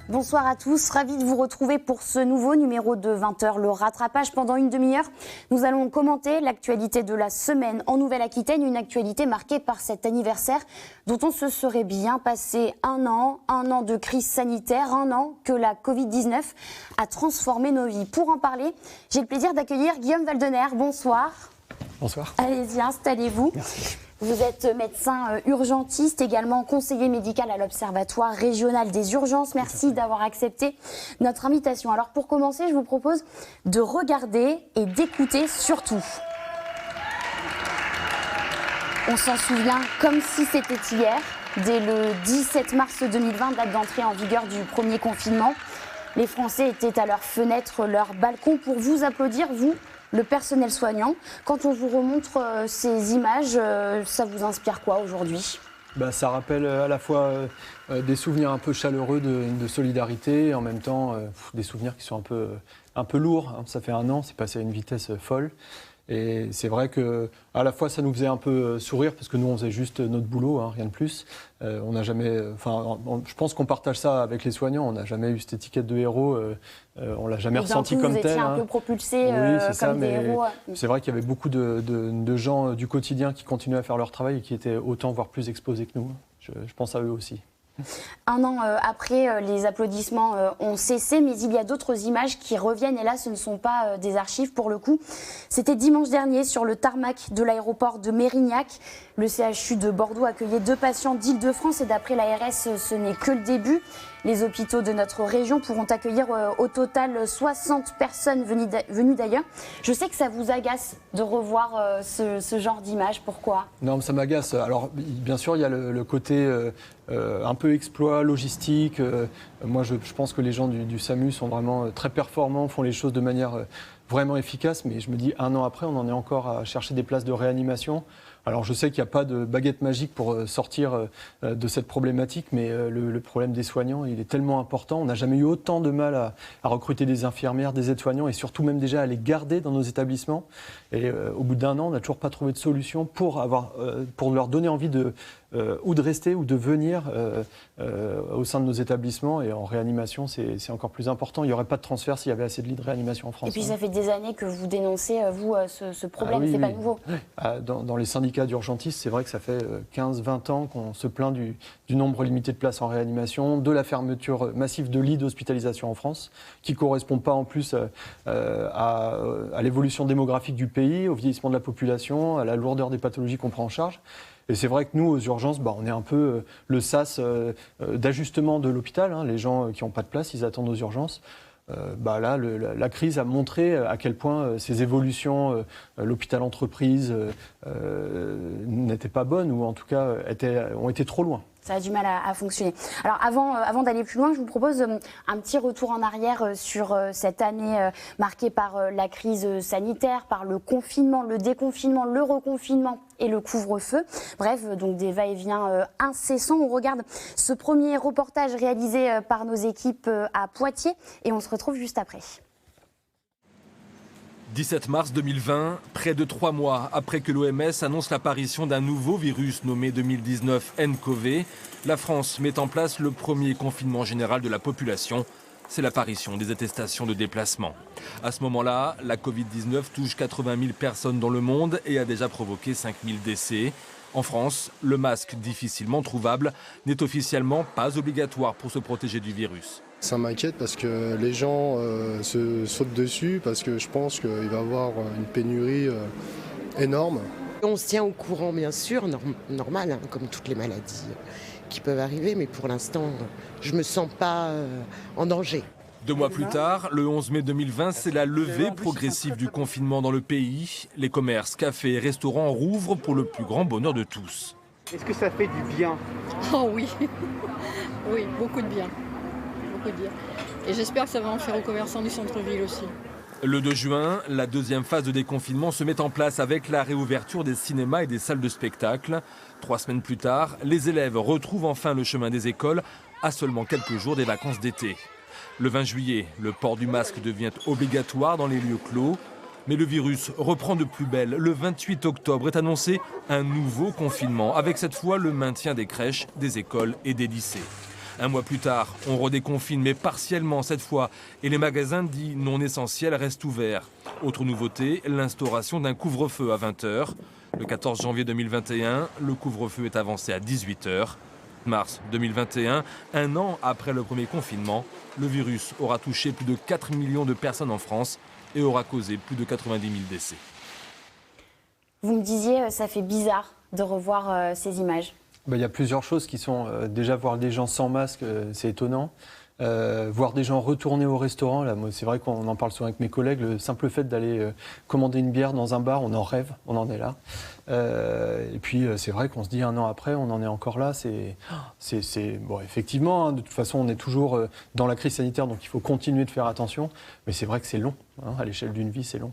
Bonsoir à tous, ravi de vous retrouver pour ce nouveau numéro de 20h, le rattrapage. Pendant une demi-heure, nous allons commenter l'actualité de la semaine en Nouvelle-Aquitaine, une actualité marquée par cet anniversaire dont on se serait bien passé un an de crise sanitaire, un an que la Covid-19 a transformé nos vies. Pour en parler, j'ai le plaisir d'accueillir Guillaume Valdener. Bonsoir. Bonsoir. Allez-y, installez-vous. Merci. Vous êtes médecin urgentiste, également conseiller médical à l'Observatoire régional des urgences. Merci d'avoir accepté notre invitation. Alors pour commencer, je vous propose de regarder et d'écouter surtout. On s'en souvient comme si c'était hier, dès le 17 mars 2020, date d'entrée en vigueur du premier confinement. Les Français étaient à leurs fenêtres, leurs balcons pour vous applaudir, vous, le personnel soignant. Quand on vous remontre ces images, ça vous inspire quoi aujourd'hui ? Ça rappelle à la fois des souvenirs un peu chaleureux de solidarité et en même temps des souvenirs qui sont un peu lourds. Ça fait un an, c'est passé à une vitesse folle. Et c'est vrai que à la fois ça nous faisait un peu sourire parce que nous on faisait juste notre boulot, rien de plus. On n'a jamais, je pense qu'on partage ça avec les soignants. On n'a jamais eu cette étiquette de héros. On l'a jamais ressenti comme tel. Vous étiez un peu propulsés comme des héros. C'est vrai qu'il y avait beaucoup de gens du quotidien qui continuaient à faire leur travail et qui étaient autant voire plus exposés que nous. Je pense à eux aussi. Un an après, les applaudissements ont cessé, mais il y a d'autres images qui reviennent. Et là, ce ne sont pas des archives pour le coup. C'était dimanche dernier sur le tarmac de l'aéroport de Mérignac. Le CHU de Bordeaux accueillait 2 patients d'Île-de-France et d'après l'ARS, ce n'est que le début. Les hôpitaux de notre région pourront accueillir au total 60 personnes venues d'ailleurs. Je sais que ça vous agace de revoir ce genre d'image. Pourquoi ? Non, ça m'agace. Alors, bien sûr, il y a le côté un peu exploit, logistique. Moi, je pense que les gens du SAMU sont vraiment très performants, font les choses de manière vraiment efficace. Mais je me dis, un an après, on en est encore à chercher des places de réanimation. Alors je sais qu'il n'y a pas de baguette magique pour sortir de cette problématique, mais le problème des soignants, il est tellement important. On n'a jamais eu autant de mal à recruter des infirmières, des aides-soignants et surtout même déjà à les garder dans nos établissements. Et au bout d'un an, on n'a toujours pas trouvé de solution pour leur donner envie ou de rester ou de venir au sein de nos établissements. Et en réanimation, c'est encore plus important. Il n'y aurait pas de transfert s'il y avait assez de lits de réanimation en France. Et puis ça fait des années que vous dénoncez, vous, ce problème, c'est pas nouveau. Dans les syndicats d'urgentistes, c'est vrai que ça fait 15-20 ans qu'on se plaint du nombre limité de places en réanimation, de la fermeture massive de lits d'hospitalisation en France, qui ne correspond pas en plus à l'évolution démographique du pays, au vieillissement de la population, à la lourdeur des pathologies qu'on prend en charge. Et c'est vrai que nous, aux urgences, on est un peu le sas d'ajustement de l'hôpital. Les gens qui n'ont pas de place, ils attendent aux urgences. Là, la crise a montré à quel point ces évolutions, l'hôpital-entreprise, n'étaient pas bonnes ou en tout cas ont été trop loin. Ça a du mal à fonctionner. Alors avant d'aller plus loin, je vous propose un petit retour en arrière sur cette année marquée par la crise sanitaire, par le confinement, le déconfinement, le reconfinement et le couvre-feu. Bref, donc des va-et-vient incessants. On regarde ce premier reportage réalisé par nos équipes à Poitiers et on se retrouve juste après. 17 mars 2020, près de 3 mois après que l'OMS annonce l'apparition d'un nouveau virus nommé 2019 nCoV, la France met en place le premier confinement général de la population. C'est l'apparition des attestations de déplacement. À ce moment-là, la Covid-19 touche 80 000 personnes dans le monde et a déjà provoqué 5 000 décès. En France, le masque difficilement trouvable n'est officiellement pas obligatoire pour se protéger du virus. Ça m'inquiète parce que les gens se sautent dessus, parce que je pense qu'il va y avoir une pénurie énorme. On se tient au courant, bien sûr, normal, comme toutes les maladies qui peuvent arriver, mais pour l'instant, je ne me sens pas en danger. 2 mois plus tard, le 11 mai 2020, c'est la levée progressive du confinement dans le pays. Les commerces, cafés et restaurants rouvrent pour le plus grand bonheur de tous. Est-ce que ça fait du bien ? Oh oui, oui, beaucoup de bien. Et j'espère que ça va en faire aux commerçants du centre-ville aussi. Le 2 juin, la deuxième phase de déconfinement se met en place avec la réouverture des cinémas et des salles de spectacle. 3 semaines plus tard, les élèves retrouvent enfin le chemin des écoles à seulement quelques jours des vacances d'été. Le 20 juillet, le port du masque devient obligatoire dans les lieux clos. Mais le virus reprend de plus belle. Le 28 octobre est annoncé un nouveau confinement, avec cette fois le maintien des crèches, des écoles et des lycées. Un mois plus tard, on redéconfine, mais partiellement cette fois, et les magasins dits non essentiels restent ouverts. Autre nouveauté, l'instauration d'un couvre-feu à 20h. Le 14 janvier 2021, le couvre-feu est avancé à 18h. Mars 2021, un an après le premier confinement, le virus aura touché plus de 4 millions de personnes en France et aura causé plus de 90 000 décès. Vous me disiez, ça fait bizarre de revoir ces images. Il y a plusieurs choses qui sont... déjà, voir des gens sans masque, c'est étonnant. Voir des gens retourner au restaurant, là, moi, c'est vrai qu'on en parle souvent avec mes collègues, le simple fait d'aller commander une bière dans un bar, on en rêve, on en est là. Et puis c'est vrai qu'on se dit un an après, on en est encore là. Bon, effectivement, hein, de toute façon, on est toujours dans la crise sanitaire, donc il faut continuer de faire attention. Mais c'est vrai que c'est long, hein, à l'échelle d'une vie, c'est long.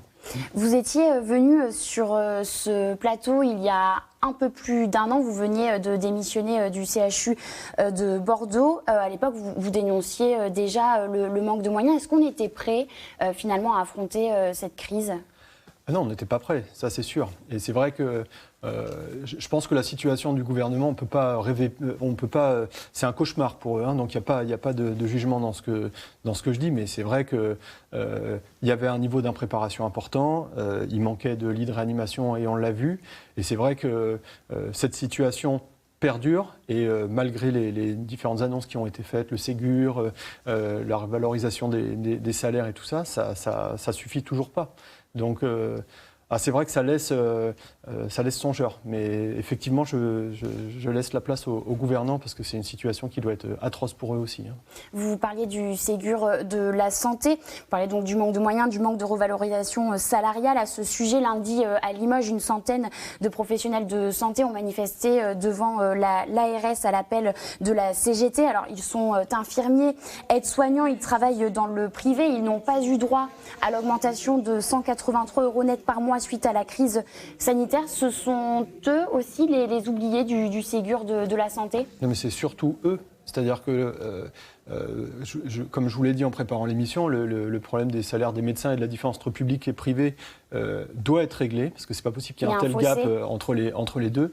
Vous étiez venu sur ce plateau il y a un peu plus d'un an. Vous veniez de démissionner du CHU de Bordeaux. À l'époque, vous dénonciez déjà le manque de moyens. Est-ce qu'on était prêt finalement à affronter cette crise ? Non, on n'était pas prêt, ça c'est sûr. Et c'est vrai que je pense que la situation du gouvernement, on peut pas rêver, c'est un cauchemar pour eux. Hein, donc il n'y a pas de jugement dans ce que je dis, mais c'est vrai que il y avait un niveau d'impréparation important. Il manquait de lits de réanimation et on l'a vu. Et c'est vrai que cette situation perdure et malgré les différentes annonces qui ont été faites, le Ségur, la revalorisation des salaires et tout ça, ça suffit toujours pas. Donc, c'est vrai que ça laisse songeur. Mais effectivement, je laisse la place aux gouvernants parce que c'est une situation qui doit être atroce pour eux aussi. Hein. Vous parliez du Ségur de la santé. Vous parlez donc du manque de moyens, du manque de revalorisation salariale. À ce sujet, lundi, à Limoges, une centaine de professionnels de santé ont manifesté devant l'ARS à l'appel de la CGT. Alors, ils sont infirmiers, aides-soignants, ils travaillent dans le privé. Ils n'ont pas eu droit à l'augmentation de 183 € net par mois suite à la crise sanitaire. Ce sont eux aussi les oubliés du Ségur de la santé ? Non, mais c'est surtout eux. C'est-à-dire que, comme je vous l'ai dit en préparant l'émission, le problème des salaires des médecins et de la différence entre public et privé doit être réglé, parce que c'est pas possible qu'il y ait un tel gap entre les deux.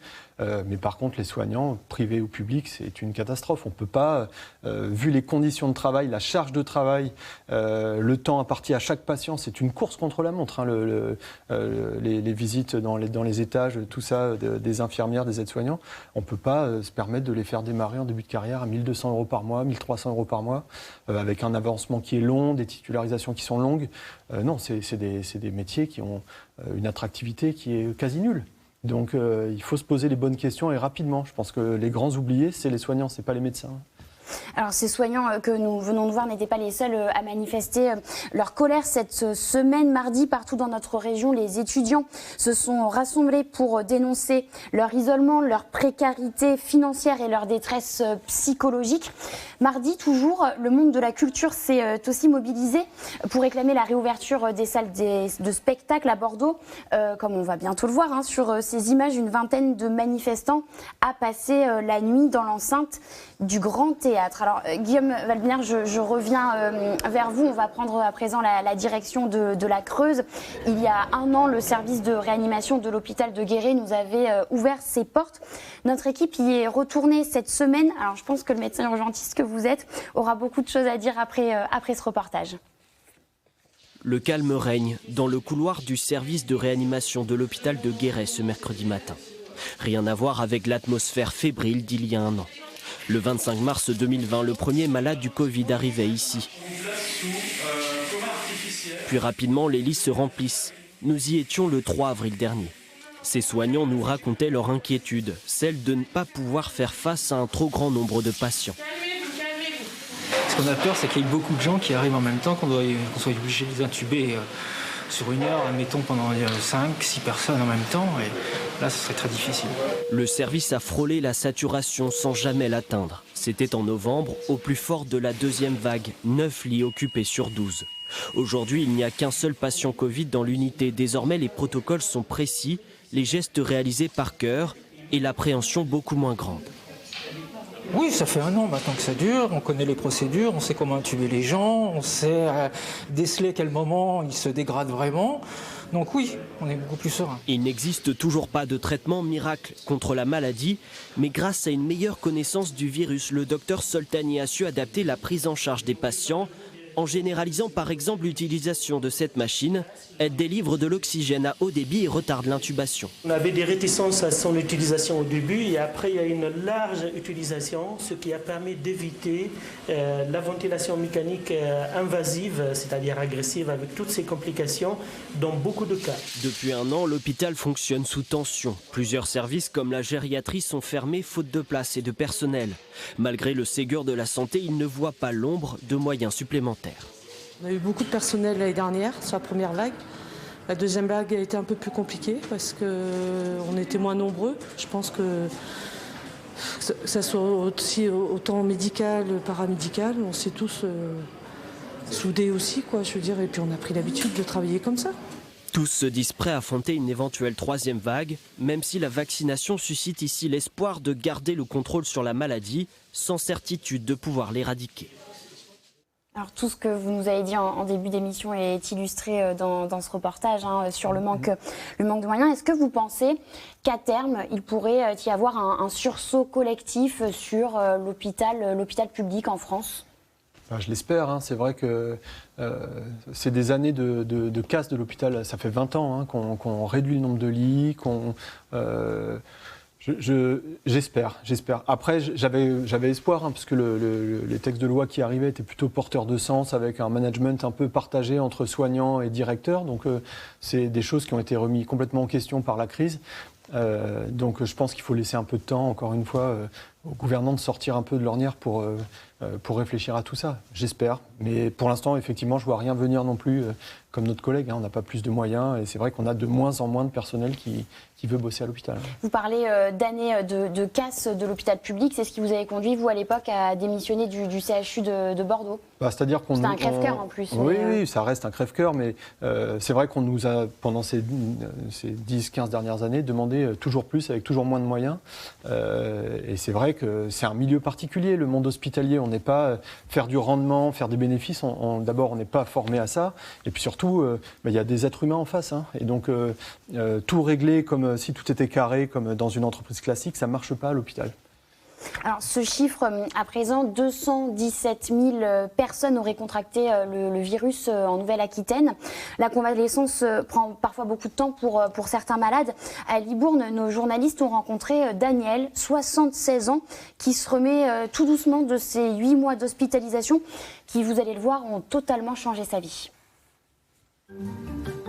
Mais par contre, les soignants, privés ou publics, c'est une catastrophe. On peut pas, vu les conditions de travail, la charge de travail, le temps imparti à chaque patient, c'est une course contre la montre. Hein, les visites dans les étages, tout ça, des infirmières, des aides-soignants, on peut pas se permettre de les faire démarrer en début de carrière à 1 200 € par mois, 1 300 € par mois, avec un avancement qui est long, des titularisations qui sont longues. Non, c'est des métiers qui ont une attractivité qui est quasi nulle. Donc il faut se poser les bonnes questions et rapidement. Je pense que les grands oubliés, c'est les soignants, c'est pas les médecins. Alors ces soignants que nous venons de voir n'étaient pas les seuls à manifester leur colère cette semaine. Mardi, partout dans notre région, les étudiants se sont rassemblés pour dénoncer leur isolement, leur précarité financière et leur détresse psychologique. Mardi, toujours, le monde de la culture s'est aussi mobilisé pour réclamer la réouverture des salles de spectacle à Bordeaux. Comme on va bientôt le voir, hein, sur ces images, une vingtaine de manifestants a passé la nuit dans l'enceinte du Grand Théâtre. Alors Guillaume Valbinaire, je reviens vers vous. On va prendre à présent la direction de la Creuse. Il y a un an, le service de réanimation de l'hôpital de Guéret nous avait ouvert ses portes. Notre équipe y est retournée cette semaine. Alors je pense que le médecin urgentiste que vous êtes aura beaucoup de choses à dire après ce reportage. Le calme règne dans le couloir du service de réanimation de l'hôpital de Guéret ce mercredi matin. Rien à voir avec l'atmosphère fébrile d'il y a un an. Le 25 mars 2020, le premier malade du Covid arrivait ici. Puis rapidement, les lits se remplissent. Nous y étions le 3 avril dernier. Ces soignants nous racontaient leur inquiétude, celle de ne pas pouvoir faire face à un trop grand nombre de patients. Ce qu'on a peur, c'est qu'il y ait beaucoup de gens qui arrivent en même temps, qu'on soit obligé de les intuber sur une heure, admettons pendant 5-6 personnes en même temps. Et là, ce serait très difficile. Le service a frôlé la saturation sans jamais l'atteindre. C'était en novembre, au plus fort de la deuxième vague, 9 lits occupés sur 12. Aujourd'hui, il n'y a qu'un seul patient Covid dans l'unité. Désormais, les protocoles sont précis, les gestes réalisés par cœur et l'appréhension beaucoup moins grande. Oui, ça fait 1 an maintenant que ça dure, on connaît les procédures, on sait comment intuber les gens, on sait déceler à quel moment ils se dégradent vraiment. Donc oui, on est beaucoup plus serein. Il n'existe toujours pas de traitement miracle contre la maladie, mais grâce à une meilleure connaissance du virus, le docteur Soltani a su adapter la prise en charge des patients en généralisant par exemple l'utilisation de cette machine. Elle délivre de l'oxygène à haut débit et retarde l'intubation. On avait des réticences à son utilisation au début et après il y a une large utilisation, ce qui a permis d'éviter la ventilation mécanique invasive, c'est-à-dire agressive, avec toutes ses complications dans beaucoup de cas. Depuis 1 an, l'hôpital fonctionne sous tension. Plusieurs services comme la gériatrie sont fermés faute de place et de personnel. Malgré le Ségur de la santé, il ne voit pas l'ombre de moyens supplémentaires. On a eu beaucoup de personnel l'année dernière sur la première vague. La deuxième vague a été un peu plus compliquée parce qu'on était moins nombreux. Je pense que ça soit aussi autant médical, paramédical, on s'est tous soudés aussi, quoi, je veux dire, et puis on a pris l'habitude de travailler comme ça. Tous se disent prêts à affronter une éventuelle 3e vague, même si la vaccination suscite ici l'espoir de garder le contrôle sur la maladie, sans certitude de pouvoir l'éradiquer. Alors tout ce que vous nous avez dit en début d'émission est illustré dans ce reportage sur le manque de moyens. Est-ce que vous pensez qu'à terme, il pourrait y avoir un sursaut collectif sur l'hôpital public en France ? Je l'espère, c'est vrai que c'est des années de casse de l'hôpital. Ça fait 20 ans qu'on réduit le nombre de lits, J'espère. Après, j'avais espoir, parce que les textes de loi qui arrivaient étaient plutôt porteurs de sens, avec un management un peu partagé entre soignants et directeurs. Donc, c'est des choses qui ont été remises complètement en question par la crise. Donc, je pense qu'il faut laisser un peu de temps, encore une fois, aux gouvernants de sortir un peu de l'ornière pour réfléchir à tout ça. J'espère. Mais pour l'instant, effectivement, je ne vois rien venir non plus, comme notre collègue. On n'a pas plus de moyens et c'est vrai qu'on a de moins en moins de personnel qui veut bosser à l'hôpital. Vous parlez d'années de casse de l'hôpital public. C'est ce qui vous avait conduit, vous, à l'époque, à démissionner du CHU de Bordeaux ? C'est-à-dire qu'on... C'était un crève-cœur en plus. Oui, ça reste un crève-cœur, mais c'est vrai qu'on nous a, pendant ces 10-15 dernières années, demandé toujours plus avec toujours moins de moyens. Et c'est vrai que c'est un milieu particulier, le monde hospitalier. On n'est pas faire du rendement, faire des bénéfices. D'abord, on n'est pas formé à ça. Et puis surtout, il y a des êtres humains en face. Et donc, tout régler comme si tout était carré, comme dans une entreprise classique, ça ne marche pas à l'hôpital. Alors, ce chiffre, à présent, 217 000 personnes auraient contracté le virus en Nouvelle-Aquitaine. La convalescence prend parfois beaucoup de temps pour certains malades. À Libourne, nos journalistes ont rencontré Daniel, 76 ans, qui se remet tout doucement de ses 8 mois d'hospitalisation qui, vous allez le voir, ont totalement changé sa vie.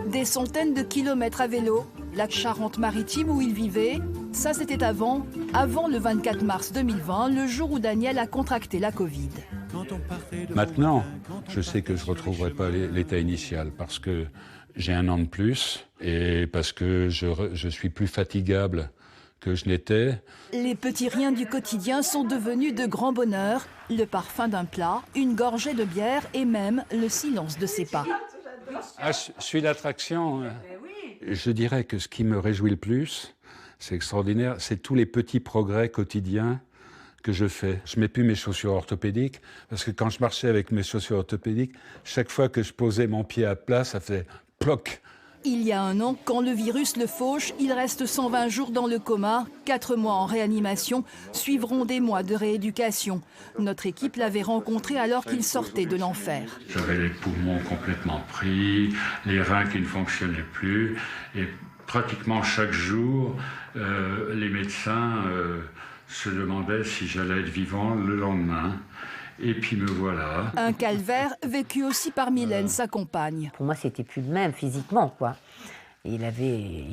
Des centaines de kilomètres à vélo, la Charente-Maritime où il vivait, ça c'était avant le 24 mars 2020, le jour où Daniel a contracté la Covid. Maintenant, je sais que je ne retrouverai pas l'état initial parce que j'ai 1 an de plus et parce que je suis plus fatigable que je n'étais. Les petits riens du quotidien sont devenus de grands bonheurs. Le parfum d'un plat, une gorgée de bière et même le silence de ses pas. Je suis l'attraction. Je dirais que ce qui me réjouit le plus, c'est extraordinaire, c'est tous les petits progrès quotidiens que je fais. Je ne mets plus mes chaussures orthopédiques, parce que quand je marchais avec mes chaussures orthopédiques, chaque fois que je posais mon pied à plat, ça faisait ploc. Il y a 1 an, quand le virus le fauche, il reste 120 jours dans le coma, 4 mois en réanimation, suivront des mois de rééducation. Notre équipe l'avait rencontré alors qu'il sortait de l'enfer. J'avais les poumons complètement pris, les reins qui ne fonctionnaient plus, et pratiquement chaque jour, les médecins se demandaient si j'allais être vivant le lendemain. Et puis me voilà. Un calvaire vécu aussi par Mylène, sa compagne. Pour moi, c'était plus le même physiquement, quoi. Il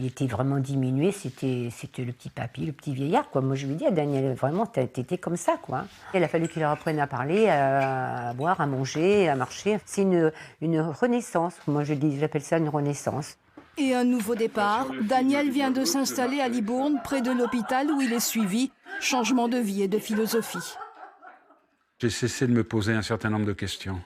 était vraiment diminué, c'était le petit papy, le petit vieillard, quoi. Moi, je lui dis à Daniel, vraiment, t'étais comme ça, quoi. Il a fallu qu'il apprenne à parler, à boire, à manger, à marcher. C'est une renaissance. Moi, j'appelle ça une renaissance. Et un nouveau départ. Daniel vient de s'installer à Libourne, près de l'hôpital où il est suivi. Changement de vie et de philosophie. J'ai cessé de me poser un certain nombre de questions.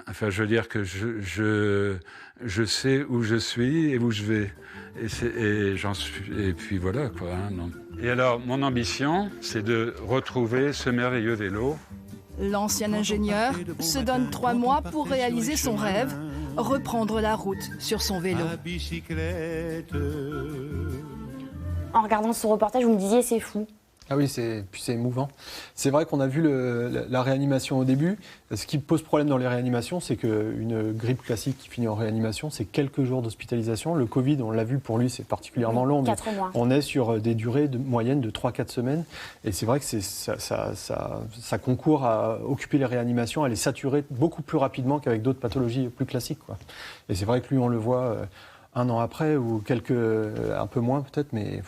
Enfin, je veux dire que je sais où je suis et où je vais. Et puis voilà, quoi. Hein, non. Et alors, mon ambition, c'est de retrouver ce merveilleux vélo. L'ancien ingénieur se donne 3 mois pour réaliser son rêve, reprendre la route sur son vélo. En regardant ce reportage, vous me disiez c'est fou. Ah oui, puis c'est émouvant. C'est vrai qu'on a vu la réanimation au début. Ce qui pose problème dans les réanimations, c'est qu'une grippe classique qui finit en réanimation, c'est quelques jours d'hospitalisation. Le Covid, on l'a vu, pour lui, c'est particulièrement long. 4 mois. On est sur des durées moyennes de 3-4 semaines. Et c'est vrai que ça concourt à occuper les réanimations, à les saturer beaucoup plus rapidement qu'avec d'autres pathologies plus classiques, quoi. Et c'est vrai que lui, on le voit 1 an après, ou un peu moins peut-être, mais...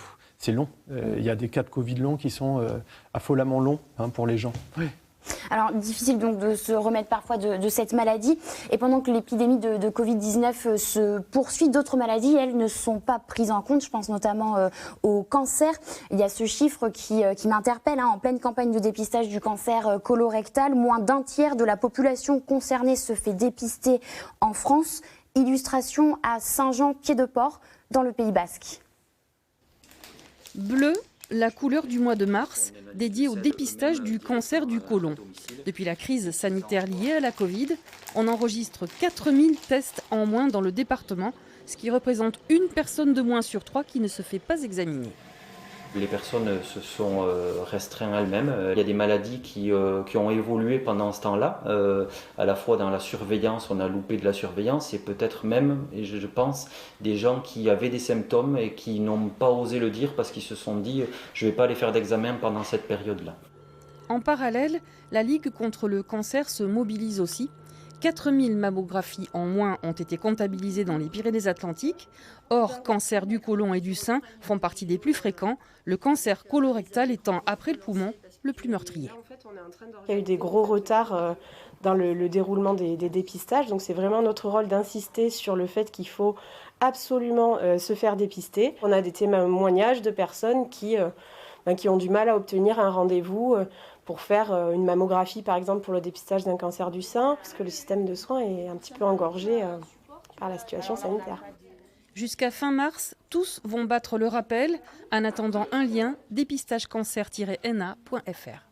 C'est long. Il y a des cas de Covid longs qui sont affolamment longs pour les gens. Oui. Alors, difficile donc de se remettre parfois de cette maladie. Et pendant que l'épidémie de Covid-19 se poursuit, d'autres maladies, elles, ne sont pas prises en compte. Je pense notamment au cancer. Il y a ce chiffre qui m'interpelle. En pleine campagne de dépistage du cancer colorectal, moins d'1 tiers de la population concernée se fait dépister en France. Illustration à Saint-Jean-Pied-de-Port, dans le Pays Basque. Bleu, la couleur du mois de mars, dédiée au dépistage du cancer du côlon. Depuis la crise sanitaire liée à la Covid, on enregistre 4000 tests en moins dans le département, ce qui représente 1 personne de moins sur 3 qui ne se fait pas examiner. Les personnes se sont restreintes elles-mêmes. Il y a des maladies qui ont évolué pendant ce temps-là. À la fois dans la surveillance, on a loupé de la surveillance, et peut-être même, et je pense, des gens qui avaient des symptômes et qui n'ont pas osé le dire parce qu'ils se sont dit « je ne vais pas aller faire d'examen pendant cette période-là ». En parallèle, la Ligue contre le cancer se mobilise aussi. 4000 mammographies en moins ont été comptabilisées dans les Pyrénées-Atlantiques. Or, cancer du côlon et du sein font partie des plus fréquents, le cancer colorectal étant, après le poumon, le plus meurtrier. Il y a eu des gros retards dans le déroulement des dépistages, donc c'est vraiment notre rôle d'insister sur le fait qu'il faut absolument se faire dépister. On a des témoignages de personnes qui ont du mal à obtenir un rendez-vous pour faire une mammographie, par exemple, pour le dépistage d'un cancer du sein, parce que le système de soins est un petit peu engorgé par la situation sanitaire. Jusqu'à fin mars, tous vont battre le rappel. En attendant un lien, dépistagecancer-na.fr.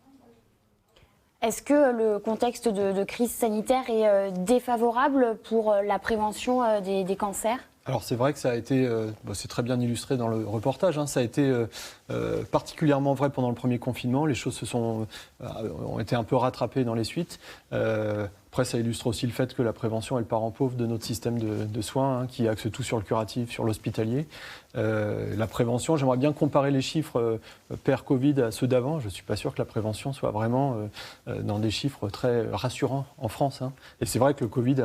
Est-ce que le contexte de crise sanitaire est défavorable pour la prévention des cancers ? Alors c'est vrai que ça a été, c'est très bien illustré dans le reportage, ça a été particulièrement vrai pendant le premier confinement. Les choses ont été un peu rattrapées dans les suites. Après, ça illustre aussi le fait que la prévention est le parent pauvre de notre système de soins, qui axe tout sur le curatif, sur l'hospitalier. La prévention, j'aimerais bien comparer les chiffres per-Covid à ceux d'avant. Je ne suis pas sûr que la prévention soit vraiment dans des chiffres très rassurants en France. Et c'est vrai que le Covid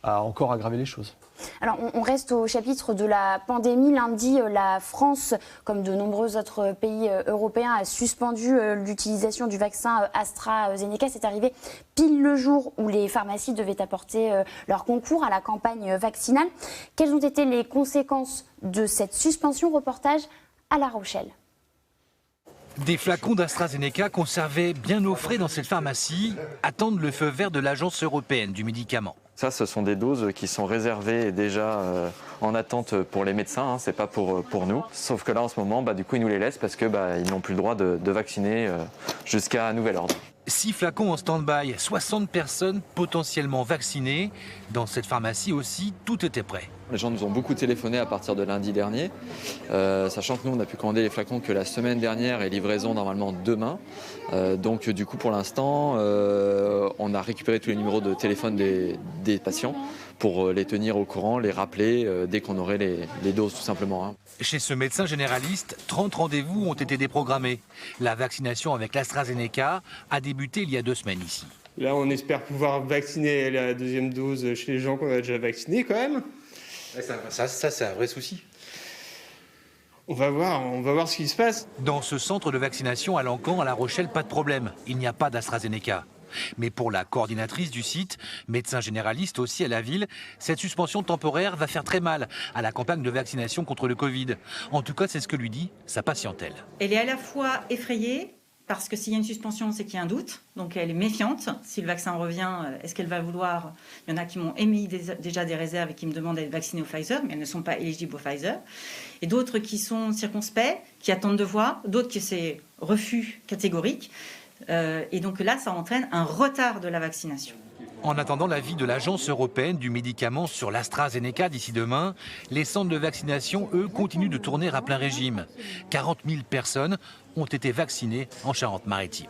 a encore aggravé les choses. Alors, on reste au chapitre de la pandémie. Lundi, la France, comme de nombreux autres pays européens, a suspendu l'utilisation du vaccin AstraZeneca. C'est arrivé pile le jour où les pharmacies devaient apporter leur concours à la campagne vaccinale. Quelles ont été les conséquences de cette suspension ? Reportage à La Rochelle. Des flacons d'AstraZeneca conservés bien au frais dans cette pharmacie attendent le feu vert de l'Agence européenne du médicament. Ça, ce sont des doses qui sont réservées déjà en attente pour les médecins, c'est pas pour nous. Sauf que là, en ce moment, du coup, ils nous les laissent parce que ils n'ont plus le droit de vacciner jusqu'à nouvel ordre. 6 flacons en stand-by, 60 personnes potentiellement vaccinées. Dans cette pharmacie aussi, tout était prêt. Les gens nous ont beaucoup téléphoné à partir de lundi dernier, sachant que nous, on a pu commander les flacons que la semaine dernière et livraison normalement demain. Donc du coup, pour l'instant, on a récupéré tous les numéros de téléphone des patients pour les tenir au courant, les rappeler dès qu'on aurait les doses tout simplement. Chez ce médecin généraliste, 30 rendez-vous ont été déprogrammés. La vaccination avec l'AstraZeneca a débuté il y a 2 semaines ici. Là, on espère pouvoir vacciner la 2e dose chez les gens qu'on a déjà vaccinés quand même. Ça c'est un vrai souci. On va voir ce qui se passe. Dans ce centre de vaccination à Lancan, à La Rochelle, pas de problème. Il n'y a pas d'AstraZeneca. Mais pour la coordinatrice du site, médecin généraliste aussi à la ville, cette suspension temporaire va faire très mal à la campagne de vaccination contre le Covid. En tout cas, c'est ce que lui dit sa patientèle. Elle est à la fois effrayée, parce que s'il y a une suspension, c'est qu'il y a un doute. Donc elle est méfiante. Si le vaccin revient, est-ce qu'elle va vouloir... Il y en a qui m'ont émis déjà des réserves et qui me demandent d'être vaccinés au Pfizer, mais elles ne sont pas éligibles au Pfizer. Et d'autres qui sont circonspects, qui attendent de voir. D'autres qui c'est refus catégorique. Et donc là, ça entraîne un retard de la vaccination. En attendant l'avis de l'Agence européenne du médicament sur l'AstraZeneca d'ici demain, les centres de vaccination, eux, continuent de tourner à plein régime. 40 000 personnes ont été vaccinées en Charente-Maritime.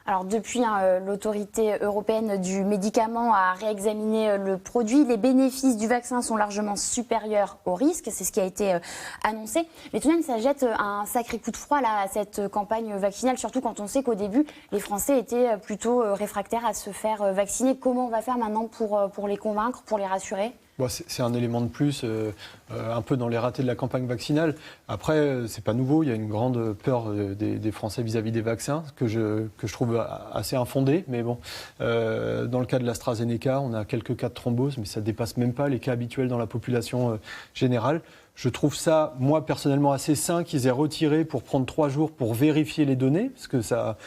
Alors depuis, l'autorité européenne du médicament a réexaminé le produit. Les bénéfices du vaccin sont largement supérieurs aux risques, c'est ce qui a été annoncé. Mais tout de même, ça jette un sacré coup de froid là, à cette campagne vaccinale, surtout quand on sait qu'au début, les Français étaient plutôt réfractaires à se faire vacciner. Comment on va faire maintenant pour les convaincre, pour les rassurer ? Bon, c'est un élément de plus, un peu dans les ratés de la campagne vaccinale. Après, c'est pas nouveau, il y a une grande peur des Français vis-à-vis des vaccins, que je trouve assez infondée. Mais bon, dans le cas de l'AstraZeneca, on a quelques cas de thrombose, mais ça dépasse même pas les cas habituels dans la population générale. Je trouve ça, moi, personnellement, assez sain qu'ils aient retiré pour prendre 3 jours pour vérifier les données, parce que ça,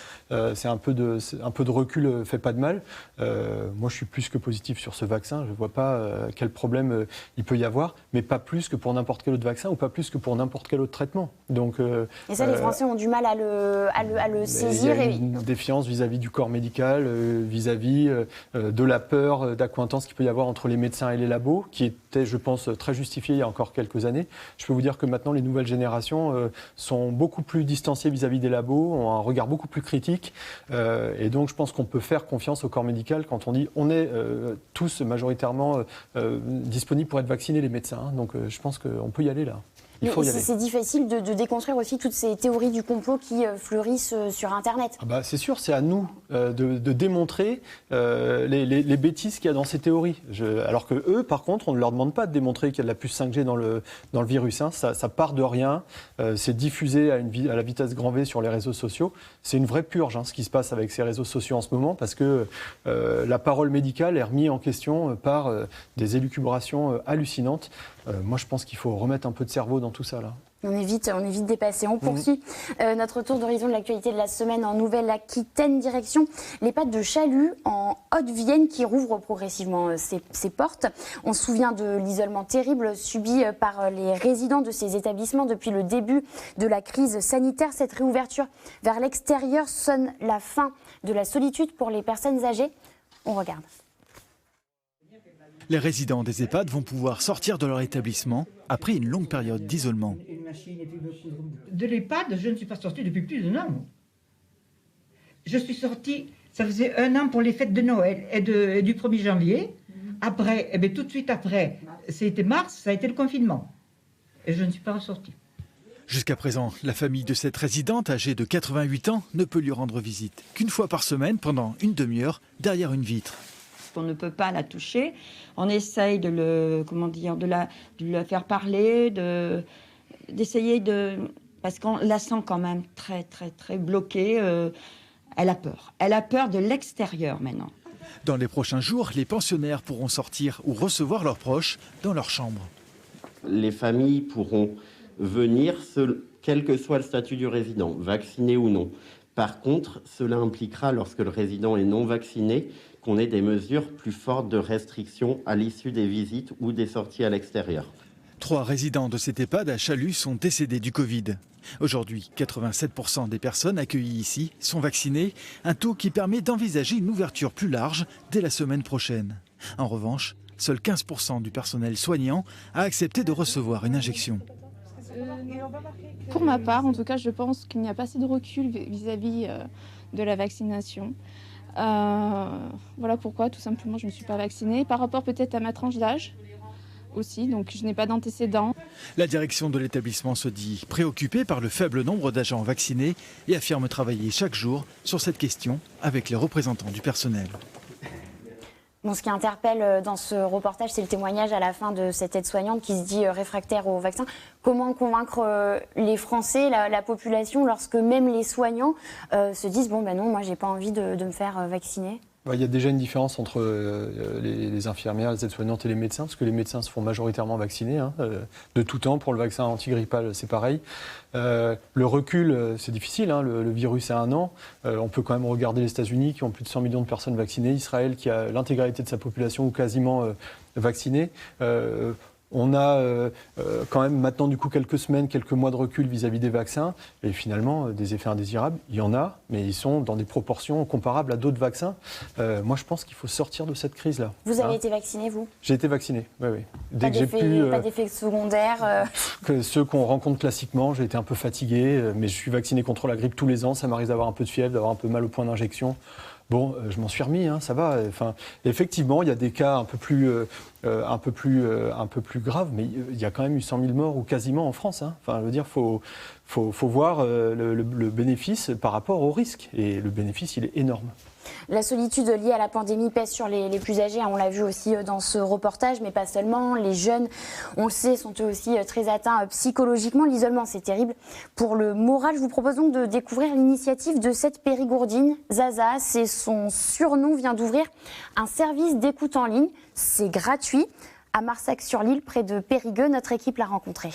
c'est un peu de recul fait pas de mal. Moi, je suis plus que positif sur ce vaccin. Je ne vois pas quel problème il peut y avoir, mais pas plus que pour n'importe quel autre vaccin ou pas plus que pour n'importe quel autre traitement. Donc, et ça, les Français ont du mal à le saisir. Il y a une défiance vis-à-vis du corps médical, vis-à-vis de la peur d'accointance qu'il peut y avoir entre les médecins et les labos, qui était, je pense, très justifiée il y a encore quelques années. Je peux vous dire que maintenant, les nouvelles générations sont beaucoup plus distanciées vis-à-vis des labos, ont un regard beaucoup plus critique. Et donc, je pense qu'on peut faire confiance au corps médical quand on dit on est tous majoritairement disponibles pour être vaccinés, les médecins. Donc, je pense qu'on peut y aller là. C'est difficile de déconstruire aussi toutes ces théories du complot qui fleurissent sur Internet. Ah bah, c'est sûr, c'est à nous de démontrer les bêtises qu'il y a dans ces théories. Alors que eux, par contre, on ne leur demande pas de démontrer qu'il y a de la puce 5G dans le virus. Hein. Ça part de rien. C'est diffusé à la vitesse grand V sur les réseaux sociaux. C'est une vraie purge, hein, ce qui se passe avec ces réseaux sociaux en ce moment, parce que la parole médicale est remise en question par des élucubrations hallucinantes. Moi, je pense qu'il faut remettre un peu de cerveau dans tout ça, là. On est vite dépassé. On poursuit notre tour d'horizon de l'actualité de la semaine en Nouvelle-Aquitaine, direction l'EHPAD de Chalut, en Haute-Vienne, qui rouvre progressivement ses portes. On se souvient de l'isolement terrible subi par les résidents de ces établissements depuis le début de la crise sanitaire. Cette réouverture vers l'extérieur sonne la fin de la solitude pour les personnes âgées. On regarde. Les résidents des EHPAD vont pouvoir sortir de leur établissement après une longue période d'isolement. De l'EHPAD, je ne suis pas sortie depuis plus d'un an. Je suis sortie, ça faisait 1 an pour les fêtes de Noël et du 1er janvier. Après, tout de suite après, c'était mars, ça a été le confinement. Et je ne suis pas ressortie. Jusqu'à présent, la famille de cette résidente âgée de 88 ans ne peut lui rendre visite qu'une fois par semaine pendant une demi-heure derrière une vitre. On ne peut pas la toucher. On essaye de la faire parler, d'essayer de... Parce qu'on la sent quand même très, très, très bloquée. Elle a peur. Elle a peur de l'extérieur maintenant. Dans les prochains jours, les pensionnaires pourront sortir ou recevoir leurs proches dans leur chambre. Les familles pourront venir, quel que soit le statut du résident, vacciné ou non. Par contre, cela impliquera, lorsque le résident est non vacciné, qu'on ait des mesures plus fortes de restriction à l'issue des visites ou des sorties à l'extérieur. 3 résidents de cet EHPAD à Chalut sont décédés du Covid. Aujourd'hui, 87% des personnes accueillies ici sont vaccinées, un taux qui permet d'envisager une ouverture plus large dès la semaine prochaine. En revanche, seul 15% du personnel soignant a accepté de recevoir une injection. Pour ma part, en tout cas, je pense qu'il n'y a pas assez de recul vis-à-vis de la vaccination. Voilà pourquoi, tout simplement, je ne suis pas vaccinée. Par rapport peut-être à ma tranche d'âge aussi, donc je n'ai pas d'antécédents. La direction de l'établissement se dit préoccupée par le faible nombre d'agents vaccinés et affirme travailler chaque jour sur cette question avec les représentants du personnel. Bon, ce qui interpelle dans ce reportage, c'est le témoignage à la fin de cette aide-soignante qui se dit réfractaire au vaccin. Comment convaincre les Français, la population, lorsque même les soignants se disent « bon ben non, moi j'ai pas envie de me faire vacciner ». Il y a déjà une différence entre les infirmières, les aides-soignantes et les médecins, parce que les médecins se font majoritairement vacciner, de tout temps. Pour le vaccin antigrippal, c'est pareil. Le recul, c'est difficile, le virus a 1 an. On peut quand même regarder les États-Unis qui ont plus de 100 millions de personnes vaccinées, Israël qui a l'intégralité de sa population ou quasiment vaccinée. On a quand même maintenant du coup quelques semaines, quelques mois de recul vis-à-vis des vaccins et finalement des effets indésirables, il y en a, mais ils sont dans des proportions comparables à d'autres vaccins. Moi je pense qu'il faut sortir de cette crise-là. Vous avez été vacciné, vous ? J'ai été vacciné, oui. Dès que j'ai pu, pas d'effets secondaires que ceux qu'on rencontre classiquement, j'ai été un peu fatigué, mais je suis vacciné contre la grippe tous les ans, ça m'arrive d'avoir un peu de fièvre, d'avoir un peu mal au point d'injection. Bon, je m'en suis remis, ça va. Enfin, effectivement, il y a des cas un peu plus graves, mais il y a quand même eu 100 000 morts ou quasiment en France. Enfin, je veux dire, faut voir le bénéfice par rapport au risque, et le bénéfice, il est énorme. La solitude liée à la pandémie pèse sur les plus âgés, on l'a vu aussi dans ce reportage, mais pas seulement. Les jeunes, on le sait, sont eux aussi très atteints psychologiquement. L'isolement, c'est terrible pour le moral. Je vous propose donc de découvrir l'initiative de cette périgourdine. Zaza, c'est son surnom, vient d'ouvrir un service d'écoute en ligne. C'est gratuit. À Marsac-sur-l'Île, près de Périgueux, notre équipe l'a rencontré.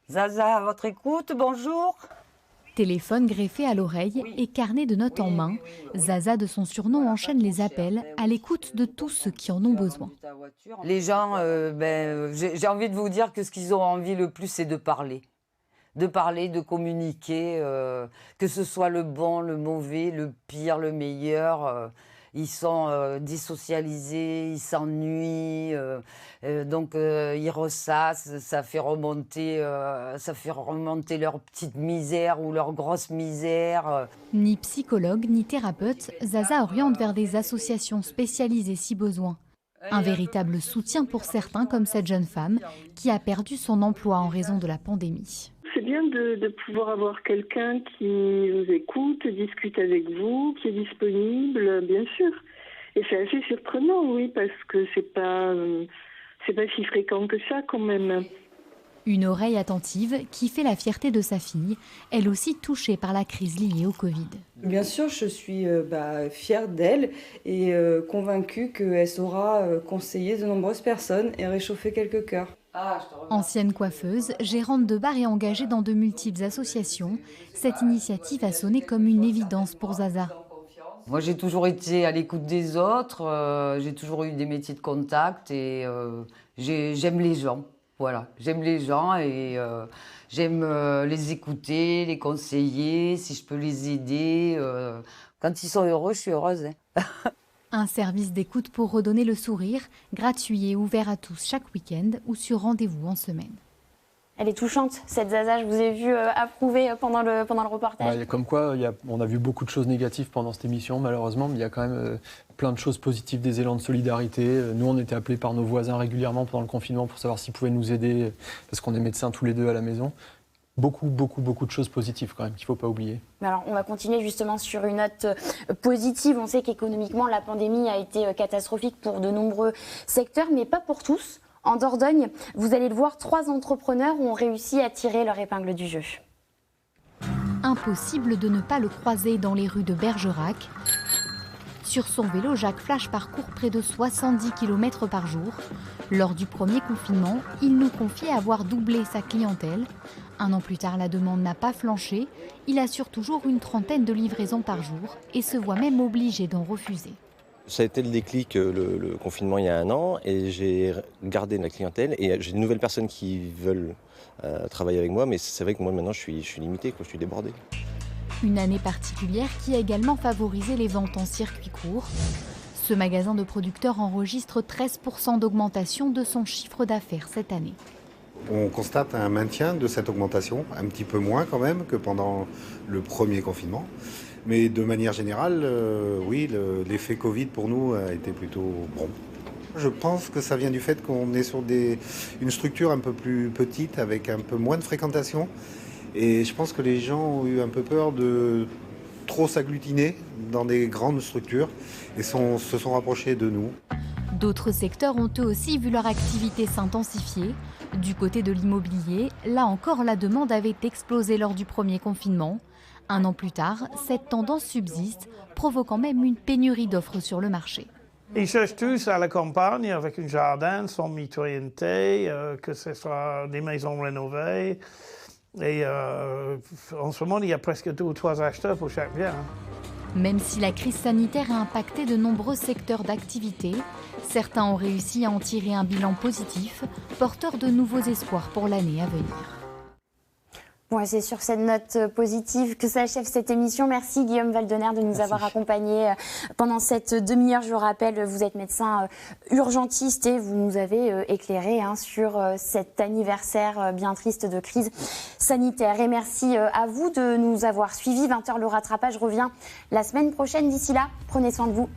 Zaza, à votre écoute, bonjour. Téléphone greffé à l'oreille et carnet de notes en main, Zaza, de son surnom, enchaîne les appels à l'écoute de tous ceux qui en ont besoin. Les gens, j'ai envie de vous dire que ce qu'ils ont envie le plus, c'est de parler, de communiquer, que ce soit le bon, le mauvais, le pire, le meilleur. Ils sont désocialisés, ils s'ennuient, donc ils ressassent, ça fait remonter leur petite misère ou leur grosse misère. Ni psychologue, ni thérapeute, Zaza oriente vers des associations spécialisées si besoin. Un véritable soutien pour certains, comme cette jeune femme qui a perdu son emploi en raison de la pandémie. C'est bien de pouvoir avoir quelqu'un qui vous écoute, discute avec vous, qui est disponible, bien sûr. Et c'est assez surprenant, oui, parce que c'est pas si fréquent que ça, quand même. Une oreille attentive qui fait la fierté de sa fille, elle aussi touchée par la crise liée au Covid. Bien sûr, je suis fière d'elle et convaincue qu'elle saura conseiller de nombreuses personnes et réchauffer quelques cœurs. Ancienne coiffeuse, gérante de bar et engagée dans de multiples associations, cette initiative a sonné comme une évidence pour Zaza. Moi, j'ai toujours été à l'écoute des autres, j'ai toujours eu des métiers de contact et j'aime les gens. Voilà, j'aime les gens et j'aime les écouter, les conseiller, si je peux les aider. Quand ils sont heureux, je suis heureuse. Un service d'écoute pour redonner le sourire, gratuit et ouvert à tous chaque week-end ou sur rendez-vous en semaine. Elle est touchante, cette Zaza, je vous ai vu approuver pendant le reportage. Ouais, comme quoi, on a vu beaucoup de choses négatives pendant cette émission, malheureusement, mais il y a quand même plein de choses positives, des élans de solidarité. Nous, on était appelés par nos voisins régulièrement pendant le confinement pour savoir s'ils pouvaient nous aider, parce qu'on est médecins tous les deux à la maison. Beaucoup de choses positives quand même, qu'il ne faut pas oublier. Alors, on va continuer justement sur une note positive. On sait qu'économiquement, la pandémie a été catastrophique pour de nombreux secteurs, mais pas pour tous. En Dordogne, vous allez le voir, 3 entrepreneurs ont réussi à tirer leur épingle du jeu. Impossible de ne pas le croiser dans les rues de Bergerac. Sur son vélo, Jacques Flash parcourt près de 70 km par jour. Lors du premier confinement, il nous confiait avoir doublé sa clientèle. 1 an plus tard, la demande n'a pas flanché. Il assure toujours une 30aine de livraisons par jour et se voit même obligé d'en refuser. Ça a été le déclic, le confinement il y a 1 an, et j'ai gardé la clientèle. Et j'ai de nouvelles personnes qui veulent travailler avec moi, mais c'est vrai que moi maintenant je suis limité, je suis débordé. Une année particulière qui a également favorisé les ventes en circuit court. Ce magasin de producteurs enregistre 13% d'augmentation de son chiffre d'affaires cette année. On constate un maintien de cette augmentation, un petit peu moins quand même que pendant le premier confinement. Mais de manière générale, oui, l'effet Covid pour nous a été plutôt bon. Je pense que ça vient du fait qu'on est sur une structure un peu plus petite, avec un peu moins de fréquentation. Et je pense que les gens ont eu un peu peur de trop s'agglutiner dans des grandes structures et se sont rapprochés de nous. D'autres secteurs ont eux aussi vu leur activité s'intensifier. Du côté de l'immobilier, là encore, la demande avait explosé lors du premier confinement. 1 an plus tard, cette tendance subsiste, provoquant même une pénurie d'offres sur le marché. Ils cherchent tous à la campagne avec un jardin sans mitoyenneté, que ce soit des maisons rénovées. Et en ce moment, il y a presque 2 ou 3 acheteurs pour chaque bien. Même si la crise sanitaire a impacté de nombreux secteurs d'activité, certains ont réussi à en tirer un bilan positif, porteur de nouveaux espoirs pour l'année à venir. Bon, et c'est sur cette note positive que s'achève cette émission. Merci Guillaume Valdener de nous avoir accompagnés pendant cette demi-heure. Je le rappelle, vous êtes médecin urgentiste et vous nous avez éclairé sur cet anniversaire bien triste de crise sanitaire. Et merci à vous de nous avoir suivis. 20h, le rattrapage revient la semaine prochaine. D'ici là, prenez soin de vous.